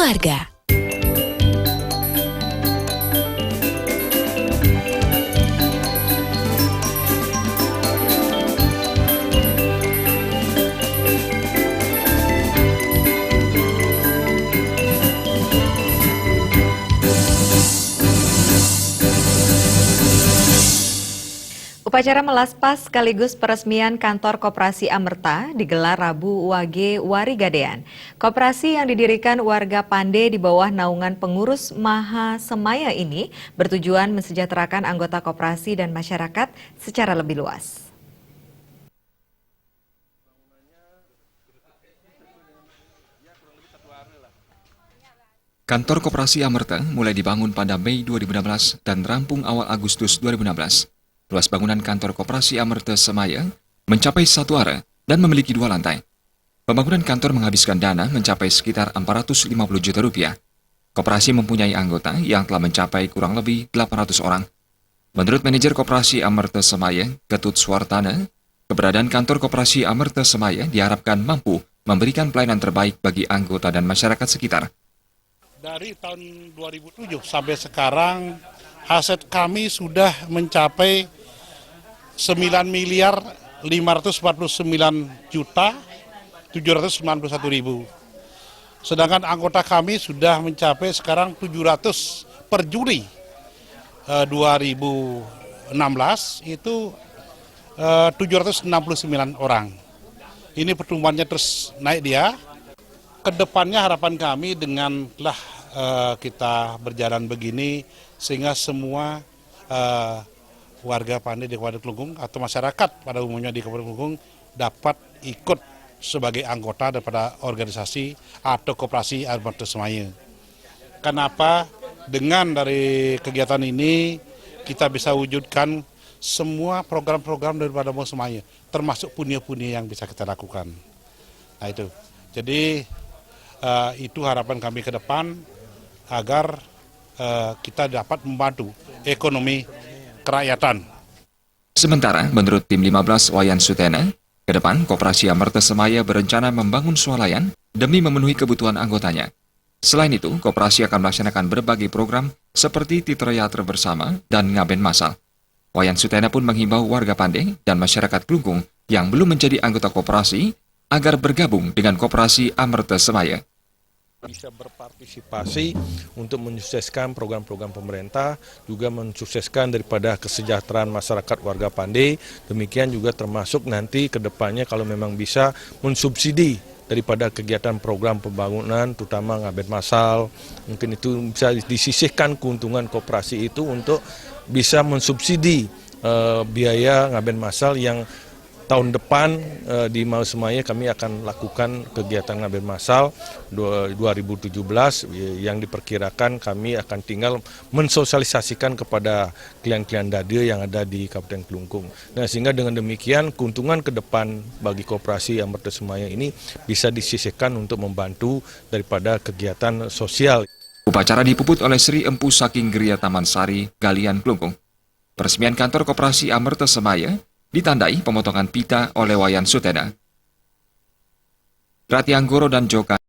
keluarga. Upacara melaspas sekaligus peresmian kantor Koperasi Amerta digelar Rabu Wage Warigadean. Koperasi yang didirikan warga Pande di bawah naungan pengurus Maha Semaya ini bertujuan mensejahterakan anggota koperasi dan masyarakat secara lebih luas. Kantor Koperasi Amerta mulai dibangun pada Mei 2016 dan rampung awal Agustus 2016. Luas bangunan kantor Koperasi Amerta Semaya mencapai 1 area dan memiliki 2 lantai. Pembangunan kantor menghabiskan dana mencapai sekitar 450 juta rupiah. Koperasi mempunyai anggota yang telah mencapai kurang lebih 800 orang. Menurut manajer Koperasi Amerta Semaya, Ketut Swartana, keberadaan kantor Koperasi Amerta Semaya diharapkan mampu memberikan pelayanan terbaik bagi anggota dan masyarakat sekitar. Dari tahun 2007 sampai sekarang, aset kami sudah mencapai 9.549.791.000. Sedangkan anggota kami sudah mencapai sekarang 700 per Juli 2016 itu 769 orang. Ini pertumbuhannya terus naik dia. Kedepannya harapan kami dengan kita berjalan begini sehingga semua warga Pande di Kabupaten Kelungkung atau masyarakat pada umumnya di Kabupaten Kelungkung dapat ikut sebagai anggota daripada organisasi atau koperasi Amerta Semaya. Kenapa? Dengan dari kegiatan ini kita bisa wujudkan semua program-program daripada Maha Semaya, termasuk punya-punya yang bisa kita lakukan. Nah itu. Jadi itu harapan kami ke depan agar kita dapat membantu ekonomi kerakyatan. Sementara, menurut tim 15 Wayan Sutena, ke depan Koperasi Amerta Semaya berencana membangun swalayan demi memenuhi kebutuhan anggotanya. Selain itu, koperasi akan melaksanakan berbagai program seperti Titrayatra Bersama dan Ngaben Masal. Wayan Sutena pun menghimbau warga Pande dan masyarakat Kelungkung yang belum menjadi anggota koperasi agar bergabung dengan Koperasi Amerta Semaya. Bisa berpartisipasi untuk mensukseskan program-program pemerintah, juga mensukseskan daripada kesejahteraan masyarakat warga Pande. Demikian juga termasuk nanti ke depannya kalau memang bisa mensubsidi daripada kegiatan program pembangunan, terutama Ngaben Masal. Mungkin itu bisa disisihkan keuntungan koperasi itu untuk bisa mensubsidi biaya Ngaben Masal yang tahun depan di Maha Semaya kami akan lakukan kegiatan Ngaben Masal 2017 yang diperkirakan kami akan tinggal mensosialisasikan kepada klien-klien Dadia yang ada di Kabupaten Kelungkung. Nah, sehingga dengan demikian keuntungan ke depan bagi Koperasi Amerta Semaya ini bisa disisihkan untuk membantu daripada kegiatan sosial. Upacara dipuput oleh Sri Empu Saking Geria Taman Sari, Galian Kelungkung. Peresmian kantor Koperasi Amerta Semaya ditandai pemotongan pita oleh Wayan Sutena. Rati Anggoro dan Joka